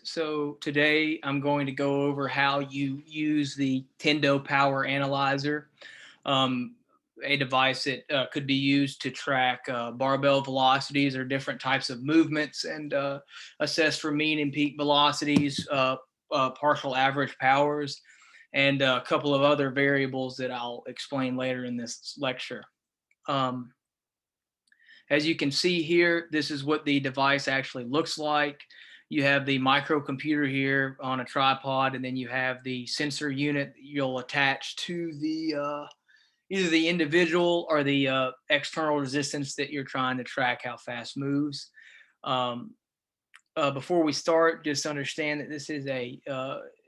So today I'm going to go over how you use the Tendo Power Analyzer, um, a device that could be used to track barbell velocities or different types of movements and assess for mean and peak velocities, partial average powers, and a couple of other variables that I'll explain later in this lecture. Um, as you can see here, this is what the device actually looks like. You have the microcomputer here on a tripod, and then you have the sensor unit that you'll attach to the either the individual or the external resistance that you're trying to track how fast moves. Um, Before we start, just understand that this is a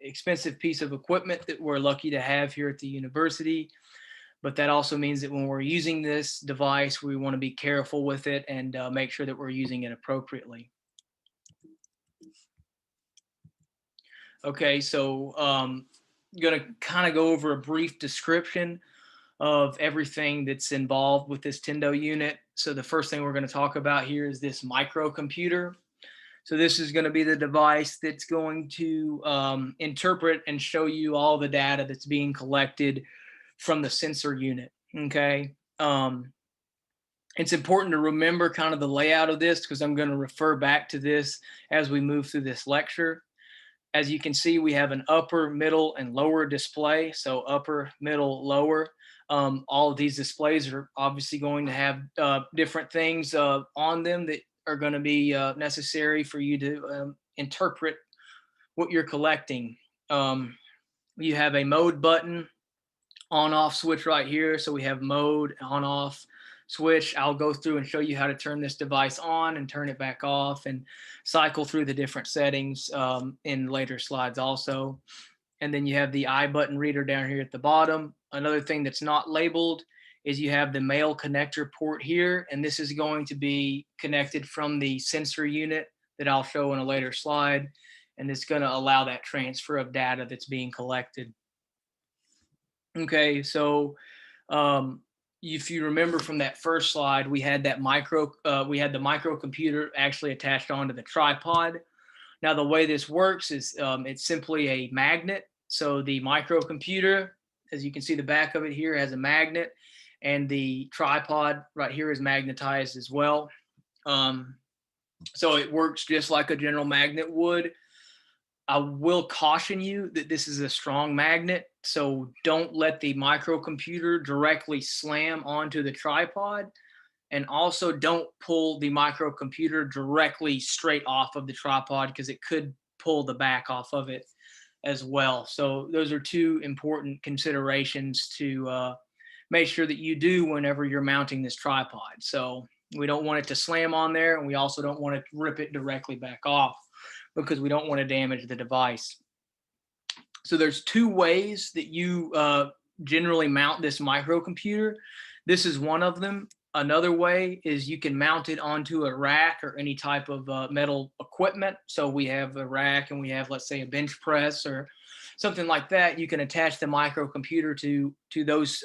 expensive piece of equipment that we're lucky to have here at the university. But that also means that when we're using this device, we want to be careful with it and make sure that we're using it appropriately. Okay, so I'm going to kind of go over a brief description of everything that's involved with this Tendo unit. So the first thing we're going to talk about here is this microcomputer. So this is going to be the device that's going to interpret and show you all the data that's being collected from the sensor unit. Okay. It's important to remember kind of the layout of this because I'm going to refer back to this as we move through this lecture. As you can see, we have an upper, middle, and lower display. So upper, middle, lower. All of these displays are obviously going to have different things on them that are going to be necessary for you to interpret what you're collecting. You have a mode button, on off switch right here. So we have mode, on off switch. I'll go through and show you how to turn this device on and turn it back off and cycle through the different settings in later slides also. And then you have the I button reader down here at the bottom. Another thing that's not labeled is you have the male connector port here, and this is going to be connected from the sensor unit that I'll show in a later slide, and it's going to allow that transfer of data that's being collected. Okay, so if you remember from that first slide, we had that we had the microcomputer actually attached onto the tripod. Now the way this works is it's simply a magnet. So the microcomputer, as you can see, the back of it here has a magnet, and the tripod right here is magnetized as well. So it works just like a general magnet would. I will caution you that this is a strong magnet, so don't let the microcomputer directly slam onto the tripod, and also don't pull the microcomputer directly straight off of the tripod because it could pull the back off of it as well. So those are two important considerations to make sure that you do whenever you're mounting this tripod. So we don't want it to slam on there, and we also don't want to rip it directly back off, because we don't want to damage the device. So there's two ways that you generally mount this microcomputer. This is one of them. Another way is you can mount it onto a rack or any type of metal equipment. So we have a rack and we have, let's say, a bench press or something like that. You can attach the microcomputer to those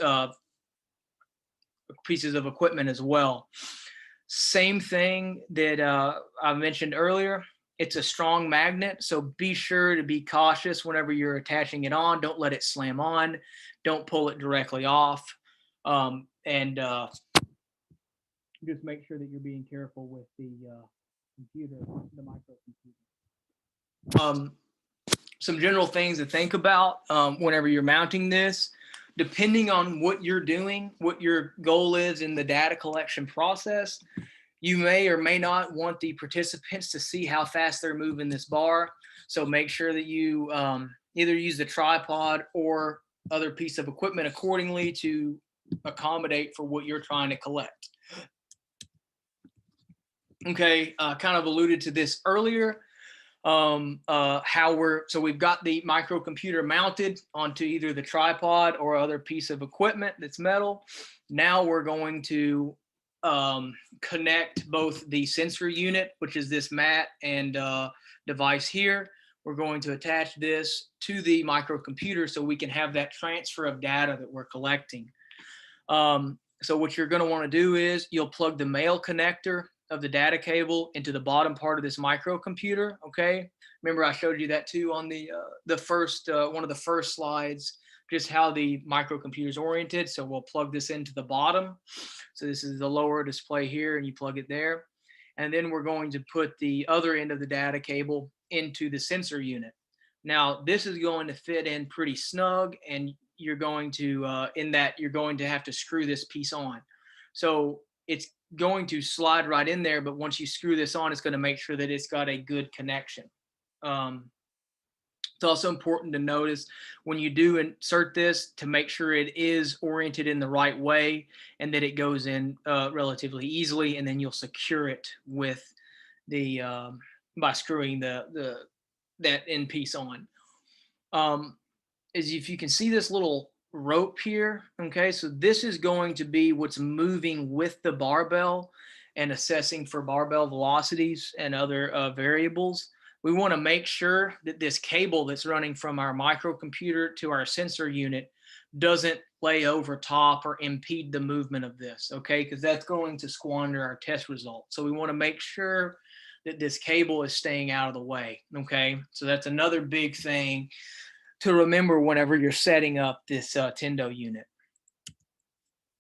pieces of equipment as well. Same thing that I mentioned earlier. It's a strong magnet, so be sure to be cautious whenever you're attaching it on. Don't let it slam on. Don't pull it directly off. And just make sure that you're being careful with the computer, the microcomputer. Some general things to think about whenever you're mounting this. Depending on what you're doing, what your goal is in the data collection process, you may or may not want the participants to see how fast they're moving this bar. So make sure that you either use the tripod or other piece of equipment accordingly to accommodate for what you're trying to collect. Okay, kind of alluded to this earlier. So we've got the microcomputer mounted onto either the tripod or other piece of equipment that's metal. Now we're going to connect both the sensor unit, which is this mat and device here. We're going to attach this to the microcomputer so we can have that transfer of data that we're collecting. So what you're going to want to do is you'll plug the male connector of the data cable into the bottom part of this microcomputer. Okay, remember I showed you that too on the first one of the first slides, just how the microcomputer is oriented. So we'll plug this into the bottom. So this is the lower display here, and you plug it there. And then we're going to put the other end of the data cable into the sensor unit. Now this is going to fit in pretty snug, and you're going to in that you're going to have to screw this piece on. So it's going to slide right in there, but once you screw this on, it's going to make sure that it's got a good connection. Um, it's also important to notice when you do insert this to make sure it is oriented in the right way and that it goes in relatively easily, and then you'll secure it with the by screwing that end piece on. Is if you can see this little rope here, okay, so this is going to be what's moving with the barbell and assessing for barbell velocities and other variables. We want to make sure that this cable that's running from our microcomputer to our sensor unit doesn't lay over top or impede the movement of this, okay, because that's going to squander our test results. So we want to make sure that this cable is staying out of the way, okay? So that's another big thing to remember whenever you're setting up this Tendo unit.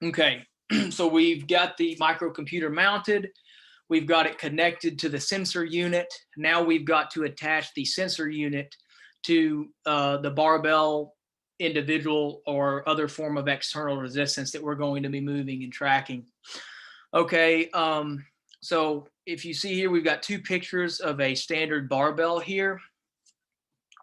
Okay, so we've got the microcomputer mounted. We've got it connected to the sensor unit. Now we've got to attach the sensor unit to the barbell individual or other form of external resistance that we're going to be moving and tracking. Okay, so if you see here, we've got two pictures of a standard barbell here.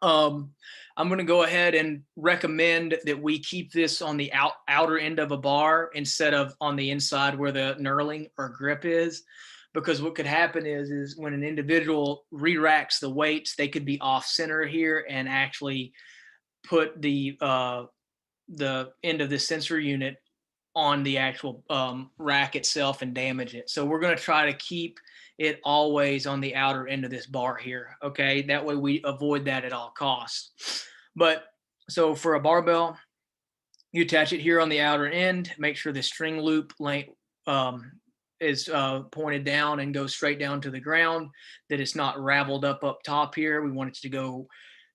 I'm going to go ahead and recommend that we keep this on the outer end of a bar instead of on the inside where the knurling or grip is, because what could happen is when an individual re-racks the weights, they could be off center here and actually put the end of the sensor unit on the actual rack itself and damage it. So we're going to try to keep it always on the outer end of this bar here. Okay, that way we avoid that at all costs. But so for a barbell, you attach it here on the outer end. Make sure the string loop length is pointed down and goes straight down to the ground, that it's not raveled up top here. We want it to go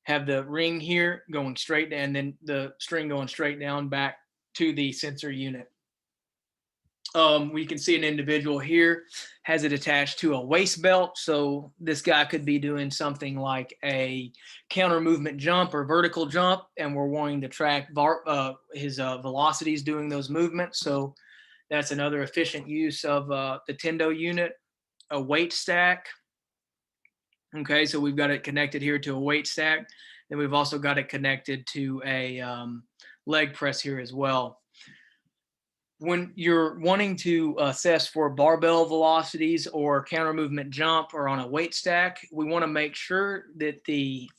have the ring here going straight, and then the string going straight down back to the sensor unit. We can see an individual here has it attached to a waist belt. So this guy could be doing something like a counter movement jump or vertical jump, and we're wanting to track his velocities doing those movements. So that's another efficient use of the Tendo unit. A weight stack. Okay, so we've got it connected here to a weight stack. Then we've also got it connected to a leg press here as well. When you're wanting to assess for barbell velocities or counter movement jump or on a weight stack, we want to make sure that the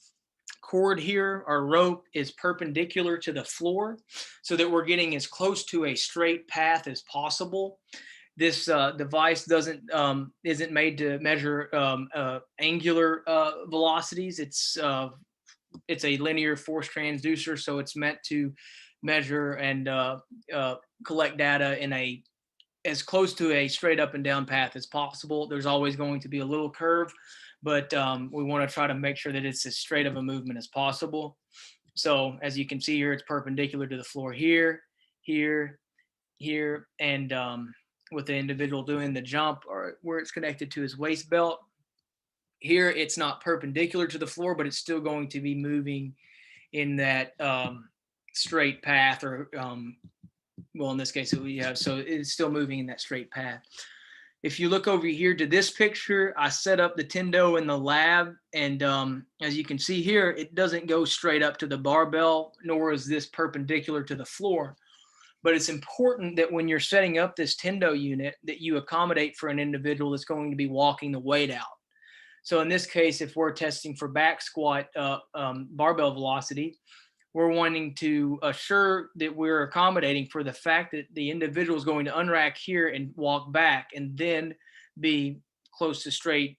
cord here or rope is perpendicular to the floor so that we're getting as close to a straight path as possible. This device isn't made to measure angular velocities. It's a linear force transducer, so it's meant to measure and collect data in as close to a straight up and down path as possible. There's always going to be a little curve, but we want to try to make sure that it's as straight of a movement as possible. So as you can see here, it's perpendicular to the floor here, here, here, and with the individual doing the jump or where it's connected to his waist belt. Here, it's not perpendicular to the floor, but it's still going to be moving in that straight path, or well, in this case, so it's still moving in that straight path. If you look over here to this picture, I set up the Tendo in the lab, and as you can see here, it doesn't go straight up to the barbell, nor is this perpendicular to the floor. But it's important that when you're setting up this Tendo unit, that you accommodate for an individual that's going to be walking the weight out. So in this case, if we're testing for back squat barbell velocity, we're wanting to assure that we're accommodating for the fact that the individual is going to unrack here and walk back and then be close to straight,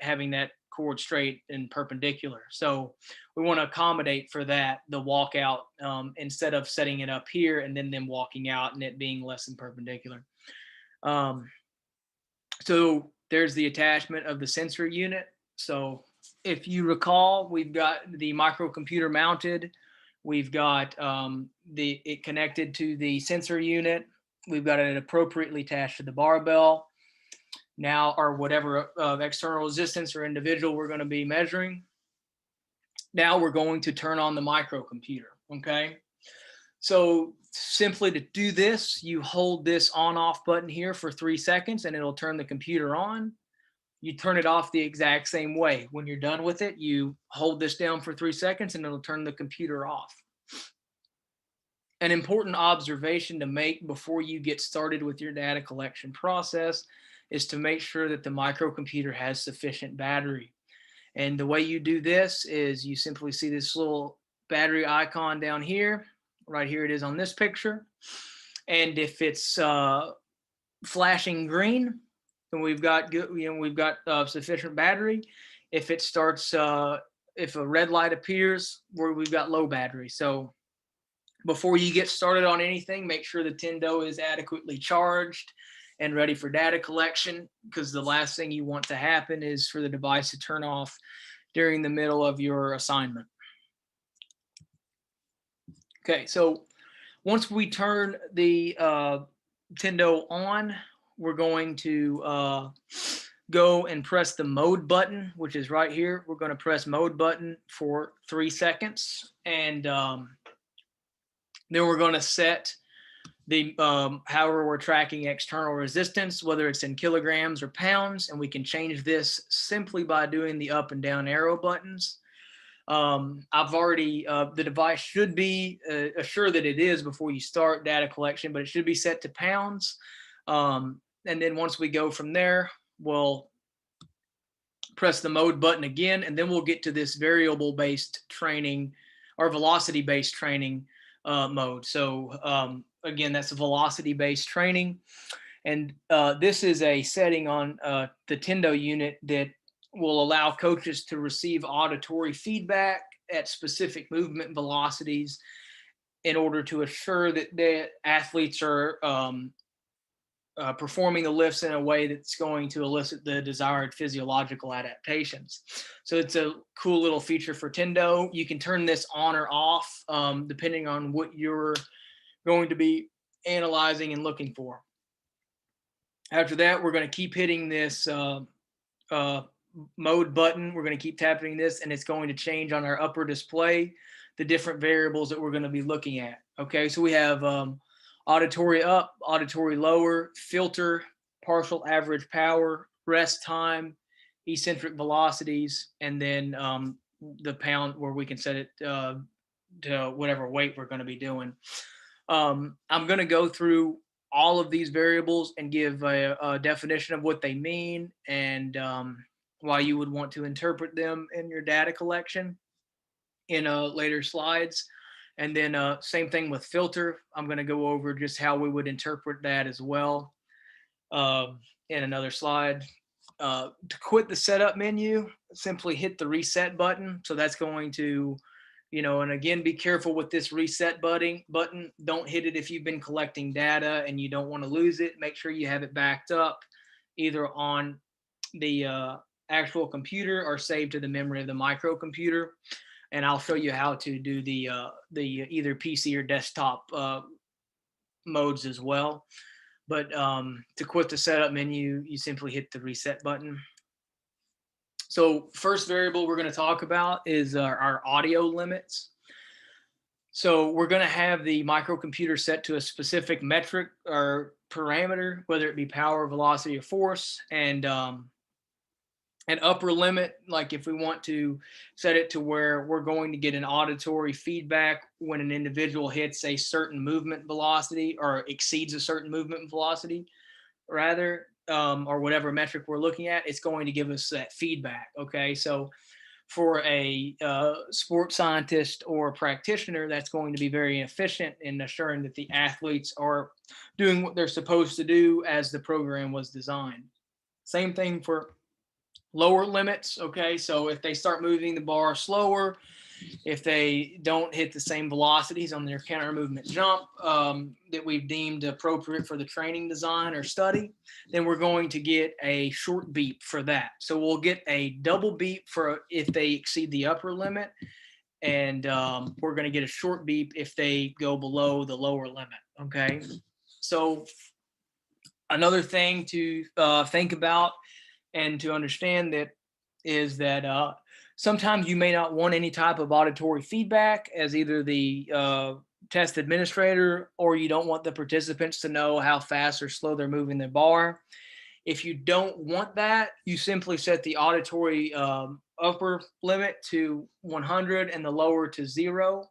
having that cord straight and perpendicular. So we want to accommodate for that, the walkout, instead of setting it up here and then them walking out and it being less than perpendicular. So there's the attachment of the sensor unit. So if you recall, we've got the microcomputer mounted. We've got it connected to the sensor unit. We've got it appropriately attached to the barbell. Now, or whatever external resistance or individual we're going to be measuring. Now we're going to turn on the microcomputer. Okay. So simply to do this, you hold this on off button here for 3 seconds and it'll turn the computer on. You turn it off the exact same way. When you're done with it, you hold this down for 3 seconds and it'll turn the computer off. An important observation to make before you get started with your data collection process is to make sure that the microcomputer has sufficient battery. And the way you do this is you simply see this little battery icon down here. Right here it is on this picture. And if it's flashing green, then we've got good, we've got sufficient battery. If it starts, if a red light appears, we've got low battery. So before you get started on anything, make sure the Tendo is adequately charged and ready for data collection, because the last thing you want to happen is for the device to turn off during the middle of your assignment. Okay, so once we turn the Tendo on, we're going to go and press the mode button, which is right here. We're going to press mode button for 3 seconds, and then we're going to set the however we're tracking external resistance, whether it's in kilograms or pounds, and we can change this simply by doing the up and down arrow buttons. I've already, the device should be assured that it is before you start data collection, but it should be set to pounds. And then once we go from there, we'll press the mode button again, and then we'll get to this variable based training or velocity based training mode. So again, that's a velocity based training. And this is a setting on the Tendo unit that will allow coaches to receive auditory feedback at specific movement velocities in order to assure that the athletes are performing the lifts in a way that's going to elicit the desired physiological adaptations. So it's a cool little feature for Tendo. You can turn this on or off depending on what you're going to be analyzing and looking for. After that, we're going to keep hitting this mode button. We're going to keep tapping this, and it's going to change on our upper display the different variables that we're going to be looking at. Okay, so we have auditory up, auditory lower, filter, partial average power, rest time, eccentric velocities, and then the pound where we can set it to whatever weight we're going to be doing. I'm going to go through all of these variables and give a definition of what they mean and why you would want to interpret them in your data collection in later slides. And then same thing with filter. I'm going to go over just how we would interpret that as well in another slide. To quit the setup menu, simply hit the reset button. So that's going to, and again, be careful with this reset button. Don't hit it if you've been collecting data and you don't want to lose it. Make sure you have it backed up either on the actual computer or saved to the memory of the microcomputer. And I'll show you how to do the either PC or desktop modes as well. But to quit the setup menu, you simply hit the reset button. So first variable we're going to talk about is our audio limits. So we're going to have the microcomputer set to a specific metric or parameter, whether it be power, velocity, or force, and an upper limit, like if we want to set it to where we're going to get an auditory feedback when an individual hits a certain movement velocity or exceeds a certain movement velocity, rather, or whatever metric we're looking at, it's going to give us that feedback. Okay, so for a sports scientist or practitioner, that's going to be very efficient in assuring that the athletes are doing what they're supposed to do as the program was designed. Same thing for lower limits. Okay, so if they start moving the bar slower, if they don't hit the same velocities on their counter movement jump that we've deemed appropriate for the training design or study, then we're going to get a short beep for that. So we'll get a double beep for if they exceed the upper limit, and we're going to get a short beep if they go below the lower limit. Okay, so another thing to think about and to understand that is that sometimes you may not want any type of auditory feedback as either the test administrator, or you don't want the participants to know how fast or slow they're moving their bar. If you don't want that, you simply set the auditory upper limit to 100 and the lower to 0,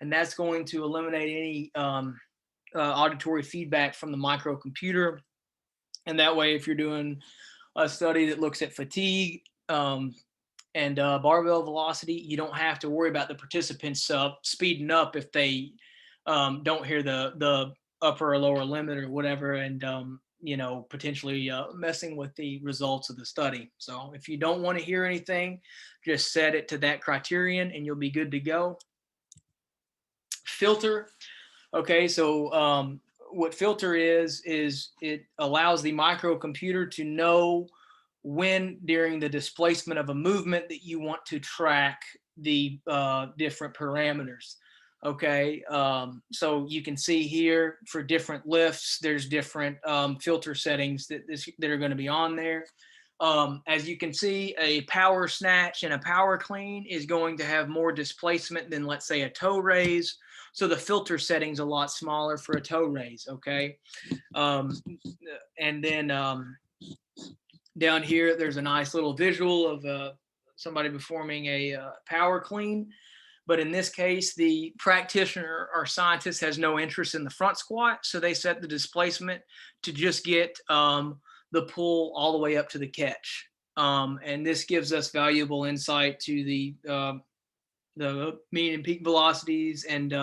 and that's going to eliminate any auditory feedback from the microcomputer. And that way, if you're doing a study that looks at fatigue and barbell velocity, you don't have to worry about the participants speeding up if they don't hear the upper or lower limit or whatever, and potentially messing with the results of the study. So if you don't want to hear anything, just set it to that criterion and you'll be good to go. Filter. Okay, so what filter is it allows the microcomputer to know when during the displacement of a movement that you want to track the different parameters. Okay, so you can see here for different lifts, there's different filter settings that are going to be on there. As you can see, a power snatch and a power clean is going to have more displacement than, let's say, a toe raise. So the filter setting's a lot smaller for a toe raise, okay? And then down here, there's a nice little visual of somebody performing a power clean. But in this case, the practitioner or scientist has no interest in the front squat. So they set the displacement to just get the pull all the way up to the catch. And this gives us valuable insight to the mean and peak velocities and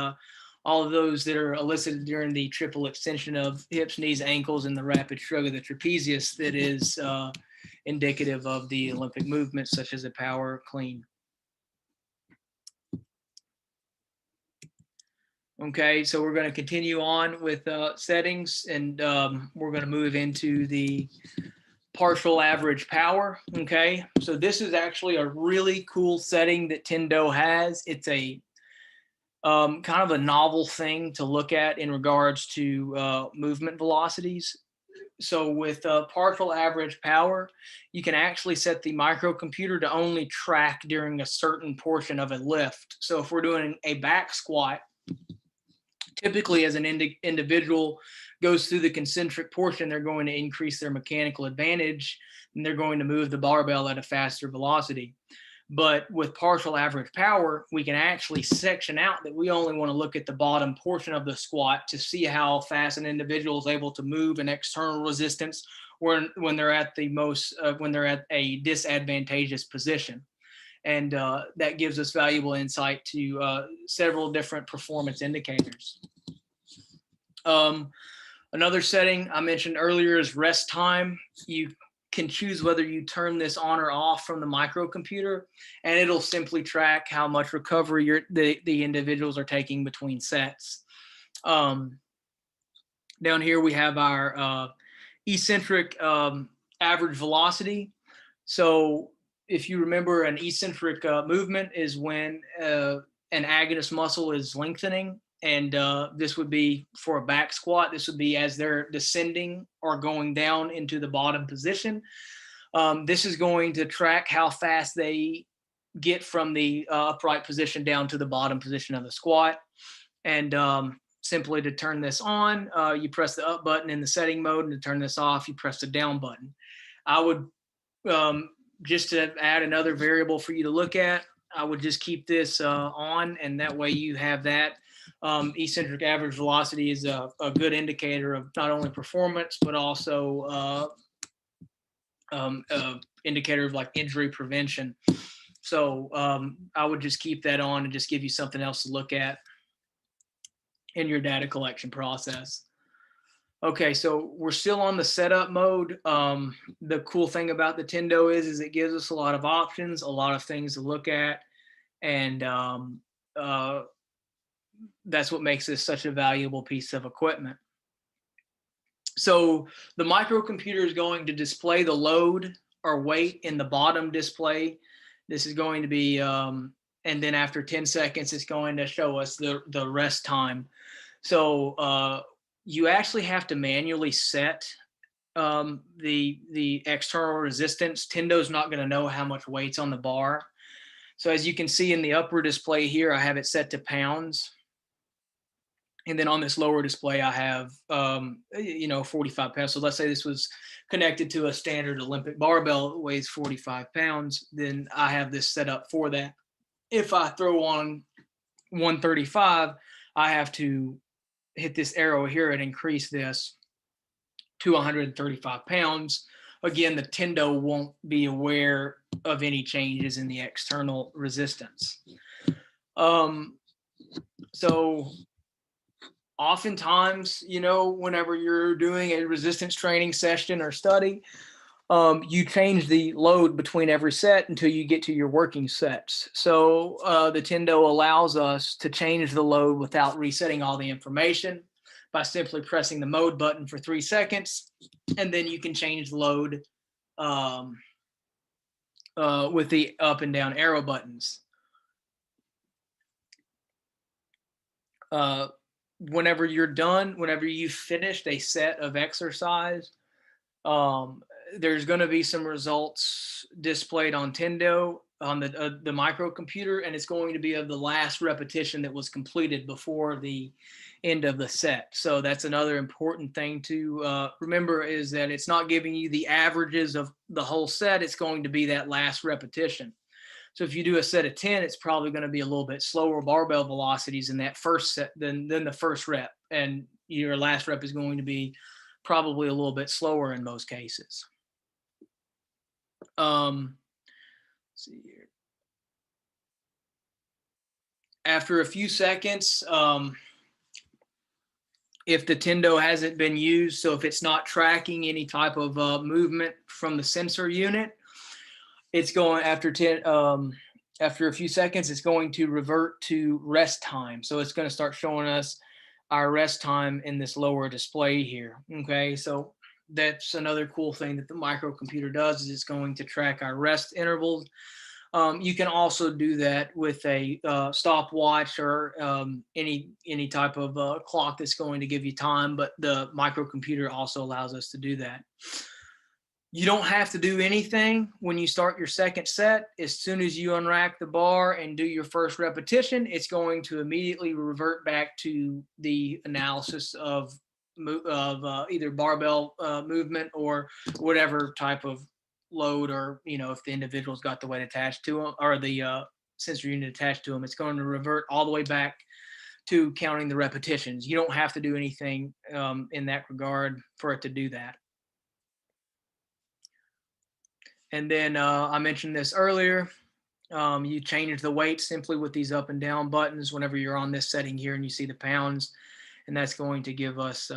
all of those that are elicited during the triple extension of hips, knees, ankles, and the rapid shrug of the trapezius that is indicative of the Olympic movements, such as a power clean. Okay, so we're going to continue on with settings, and we're going to move into the partial average power. Okay, so this is actually a really cool setting that Tendo has. It's a kind of a novel thing to look at in regards to movement velocities. So with partial average power, you can actually set the microcomputer to only track during a certain portion of a lift. So if we're doing a back squat, typically as an individual goes through the concentric portion, they're going to increase their mechanical advantage and they're going to move the barbell at a faster velocity. But with partial average power, we can actually section out that we only want to look at the bottom portion of the squat to see how fast an individual is able to move an external resistance when they're at the most, when they're at a disadvantageous position. And that gives us valuable insight to several different performance indicators. Another setting I mentioned earlier is rest time. You can choose whether you turn this on or off from the microcomputer, and it'll simply track how much recovery the individuals are taking between sets. Down here we have our eccentric average velocity. So if you remember, an eccentric movement is when an agonist muscle is lengthening, and this would be for a back squat. This would be as they're descending or going down into the bottom position. This is going to track how fast they get from the upright position down to the bottom position of the squat. And simply to turn this on, you press the up button in the setting mode, and to turn this off, you press the down button. I would just to add another variable for you to look at, I would just keep this on, and that way you have that. Eccentric average velocity is a good indicator of not only performance, but also indicator of like injury prevention. So I would just keep that on and just give you something else to look at in your data collection process. Okay, so we're still on the setup mode. The cool thing about the Tendo is it gives us a lot of options, a lot of things to look at, and uh, that's what makes this such a valuable piece of equipment. So the microcomputer is going to display the load or weight in the bottom display. This is going to be, and then after 10 seconds, it's going to show us the rest time. So you actually have to manually set the external resistance. Tendo's not going to know how much weight's on the bar. So as you can see in the upper display here, I have it set to pounds. And then on this lower display, I have, 45 pounds. So let's say this was connected to a standard Olympic barbell that weighs 45 pounds. Then I have this set up for that. If I throw on 135, I have to hit this arrow here and increase this to 135 pounds. Again, the Tendo won't be aware of any changes in the external resistance. So oftentimes, whenever you're doing a resistance training session or study, you change the load between every set until you get to your working sets. So the Tendo allows us to change the load without resetting all the information by simply pressing the mode button for 3 seconds, and then you can change the load with the up and down arrow buttons. Whenever you're done, whenever you've finished a set of exercise, there's going to be some results displayed on Tendo on the microcomputer, and it's going to be of the last repetition that was completed before the end of the set. So that's another important thing to remember, is that it's not giving you the averages of the whole set. It's going to be that last repetition. So if you do a set of 10, it's probably going to be a little bit slower barbell velocities in that first set than the first rep. And your last rep is going to be probably a little bit slower in most cases. Let's see here. After a few seconds, if the Tendo hasn't been used, so if it's not tracking any type of movement from the sensor unit, it's going after a few seconds, it's going to revert to rest time. So it's going to start showing us our rest time in this lower display here. Okay, so that's another cool thing that the microcomputer does, is it's going to track our rest intervals. You can also do that with a stopwatch or any type of clock that's going to give you time, but the microcomputer also allows us to do that. You don't have to do anything when you start your second set. As soon as you unrack the bar and do your first repetition, it's going to immediately revert back to the analysis of either barbell movement or whatever type of load, or if the individual's got the weight attached to them or the sensor unit attached to them, it's going to revert all the way back to counting the repetitions. You don't have to do anything in that regard for it to do that. And then I mentioned this earlier, you change the weight simply with these up and down buttons whenever you're on this setting here and you see the pounds, and that's going to give us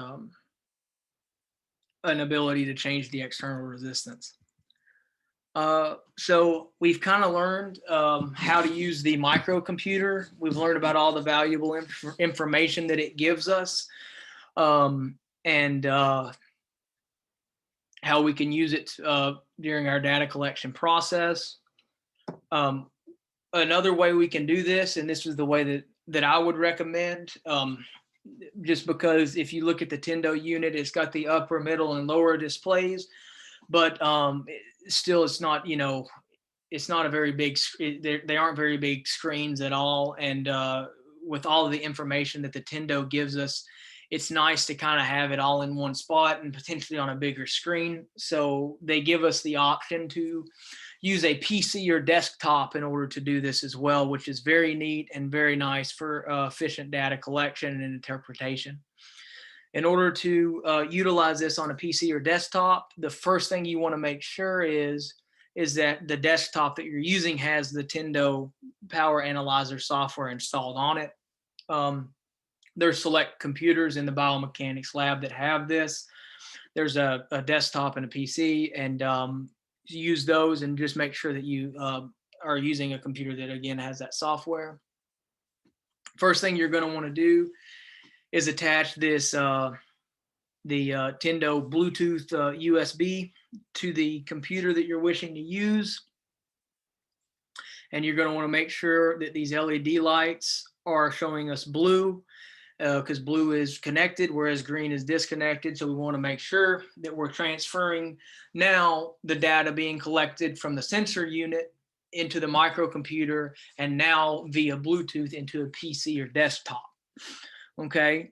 an ability to change the external resistance. So we've kind of learned how to use the microcomputer. We've learned about all the valuable information that it gives us, and how we can use it during our data collection process. Another way we can do this, and this is the way that I would recommend, just because if you look at the Tendo unit, it's got the upper, middle, and lower displays, but still it's not, it's not a very big, they aren't very big screens at all. And with all of the information that the Tendo gives us, it's nice to kind of have it all in one spot and potentially on a bigger screen. So they give us the option to use a PC or desktop in order to do this as well, which is very neat and very nice for efficient data collection and interpretation. In order to utilize this on a PC or desktop, the first thing you want to make sure is that the desktop that you're using has the Tendo Power Analyzer software installed on it. There's select computers in the biomechanics lab that have this. There's a desktop and a PC, and use those and just make sure that you are using a computer that, again, has that software. First thing you're going to want to do is attach this the Tendo Bluetooth USB to the computer that you're wishing to use. And you're going to want to make sure that these LED lights are showing us blue, because blue is connected, whereas green is disconnected. So we want to make sure that we're transferring now the data being collected from the sensor unit into the microcomputer, and now via Bluetooth into a PC or desktop. Okay.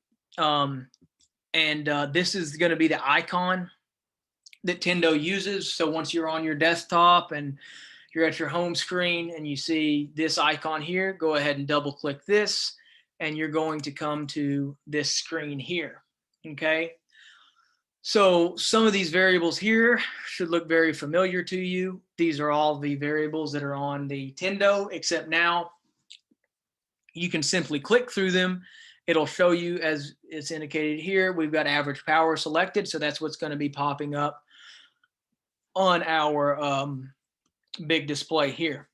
This is going to be the icon that Tendo uses. So once you're on your desktop and you're at your home screen and you see this icon here, go ahead and double click this, and you're going to come to this screen here. Okay. So some of these variables here should look very familiar to you. These are all the variables that are on the Tendo, except now you can simply click through them. It'll show you, as it's indicated here, we've got average power selected. So that's what's going to be popping up on our big display here.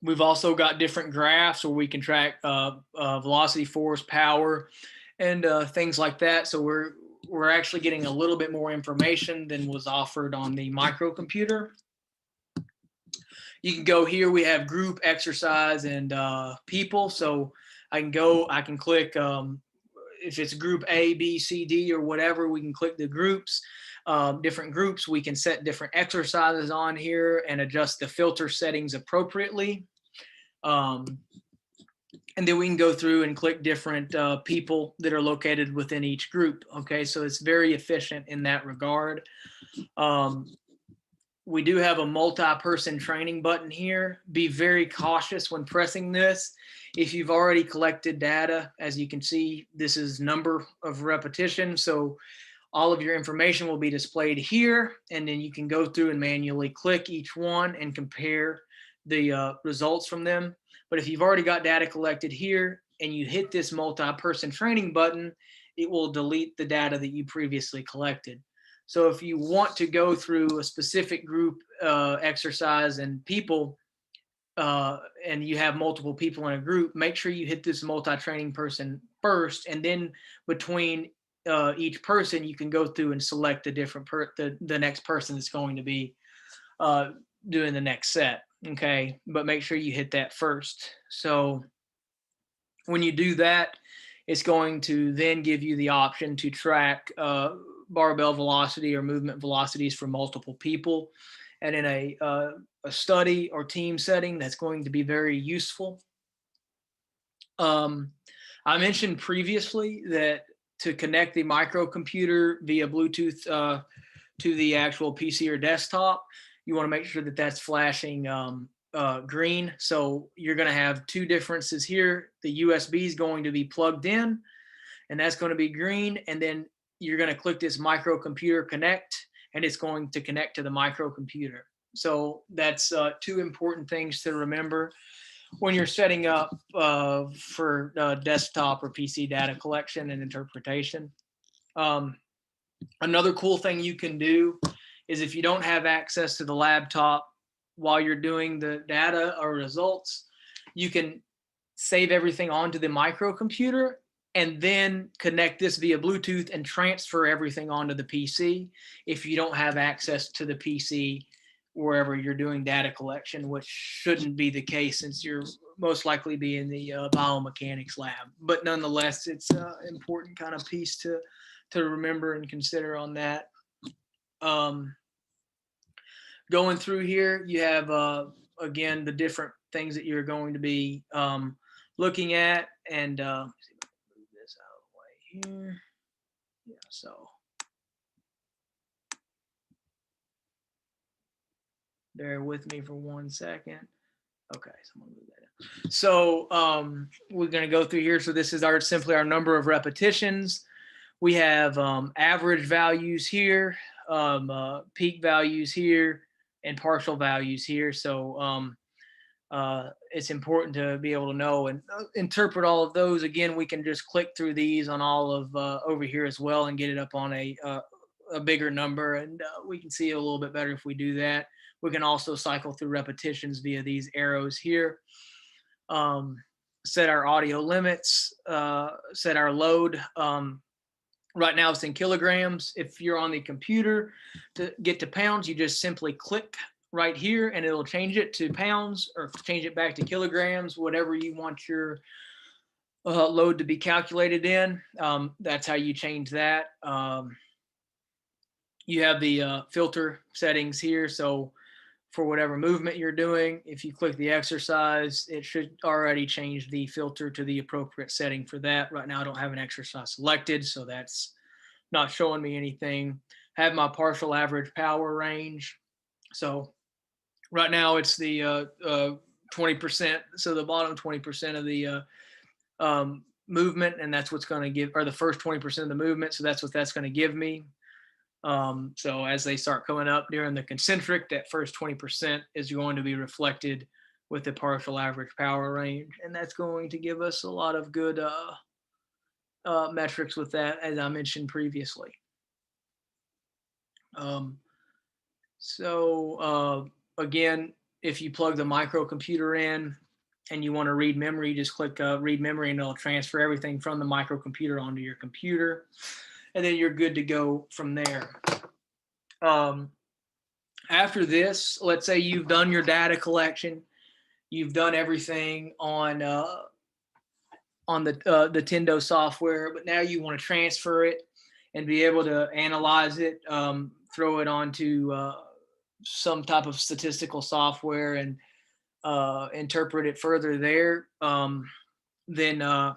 We've also got different graphs where we can track velocity, force, power, and things like that. So we're actually getting a little bit more information than was offered on the microcomputer. You can go here. We have group, exercise, and people. So I can click, if it's group A, B, C, D, or whatever, we can click the groups. Different groups, we can set different exercises on here and adjust the filter settings appropriately. And then we can go through and click different people that are located within each group. Okay, so it's very efficient in that regard. We do have a multi-person training button here. Be very cautious when pressing this. If you've already collected data, as you can see, this is number of repetitions. So all of your information will be displayed here, and then you can go through and manually click each one and compare the results from them. But if you've already got data collected here and you hit this multi-person training button, it will delete the data that you previously collected. So if you want to go through a specific group exercise and people, and you have multiple people in a group, make sure you hit this multi-training person first, and then between each person, you can go through and select the different the next person that's going to be doing the next set. Okay, but make sure you hit that first. So when you do that, it's going to then give you the option to track barbell velocity or movement velocities for multiple people. And in a study or team setting, that's going to be very useful. I mentioned previously that to connect the microcomputer via Bluetooth to the actual PC or desktop, you want to make sure that that's flashing green. So you're going to have two differences here. The USB is going to be plugged in, and that's going to be green. And then you're going to click this microcomputer connect, and it's going to connect to the microcomputer. So that's two important things to remember when you're setting up for desktop or PC data collection and interpretation. Another cool thing you can do is, if you don't have access to the laptop while you're doing the data or results, you can save everything onto the microcomputer and then connect this via Bluetooth and transfer everything onto the PC if you don't have access to the PC wherever you're doing data collection, which shouldn't be the case since you're most likely be in the biomechanics lab. But nonetheless, it's an important kind of piece to remember and consider on that. Going through here, you have, again, the different things that you're going to be looking at. And move this out of the way here. Yeah, so bear with me for 1 second. Okay, so I'm gonna move that in. So we're gonna go through here. So this is simply our number of repetitions. We have average values here, peak values here, and partial values here. So it's important to be able to know and interpret all of those. Again, we can just click through these on all of over here as well and get it up on a bigger number, and we can see it a little bit better if we do that. We can also cycle through repetitions via these arrows here. Set our audio limits, set our load. Right now it's in kilograms. If you're on the computer to get to pounds, you just simply click right here and it'll change it to pounds or change it back to kilograms, whatever you want your load to be calculated in. That's how you change that. You have the filter settings here. So for whatever movement you're doing, if you click the exercise, it should already change the filter to the appropriate setting for that. Right now I don't have an exercise selected, so that's not showing me anything. I have my partial average power range. So right now it's the 20%, so the bottom 20% of the movement, and that's what's going to give, or the first 20% of the movement, so that's what that's going to give me. So as they start coming up during the concentric, that first 20% is going to be reflected with the partial average power range, and that's going to give us a lot of good metrics with that, as I mentioned previously. Again, if you plug the microcomputer in and you want to read memory, just click read memory and it'll transfer everything from the microcomputer onto your computer. And then you're good to go from there. After this, let's say you've done your data collection, you've done everything on the Tendo software, but now you want to transfer it and be able to analyze it, throw it onto some type of statistical software and interpret it further there. Then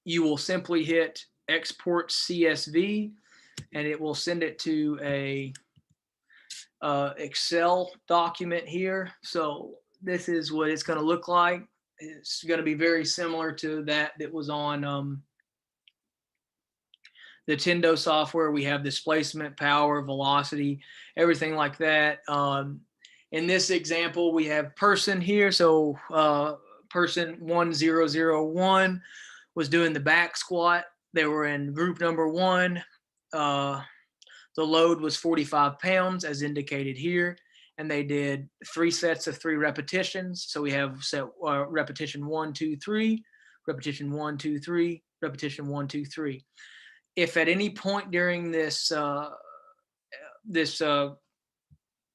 you will simply hit export CSV and it will send it to a Excel document here. So this is what it's going to look like. It's going to be very similar to that was on the Tendo software. We have displacement, power, velocity, everything like that. In this example, we have person here. So person 1001 was doing the back squat. They were in group number 1. The load was 45 pounds as indicated here. And they did 3 sets of 3 repetitions. So we have set repetition 1, 2, 3, repetition 1, 2, 3, repetition 1, 2, 3. If at any point during this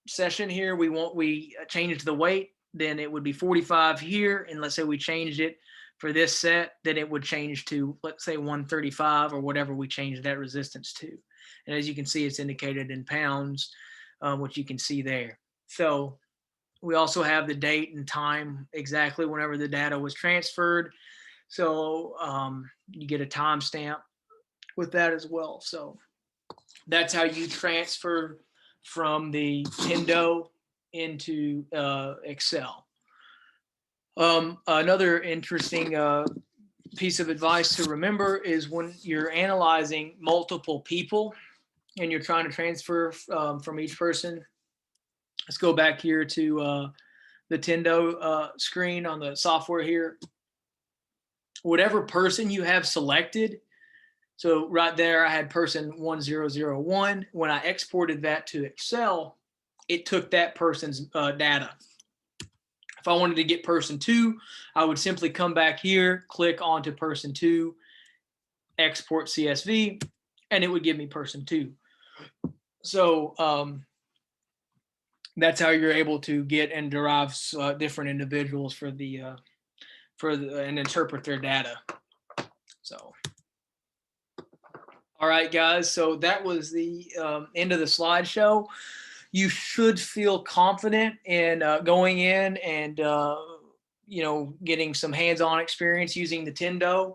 session here we changed the weight, then it would be 45 here. And let's say we changed it for this set, then it would change to, let's say, 135 or whatever we changed that resistance to. And as you can see, it's indicated in pounds, which you can see there. So we also have the date and time exactly whenever the data was transferred. So you get a timestamp with that as well. So that's how you transfer from the Tendo into Excel. Another interesting piece of advice to remember is when you're analyzing multiple people and you're trying to transfer from each person. Let's go back here to the Tendo screen on the software here. Whatever person you have selected, so right there I had person 1001. When I exported that to Excel, it took that person's data. If I wanted to get person 2, I would simply come back here, click onto person 2, export CSV, and it would give me person 2. So that's how you're able to get and derive different individuals for and interpret their data. So, all right, guys. So that was the end of the slideshow. You should feel confident in going in and getting some hands-on experience using the Tendo.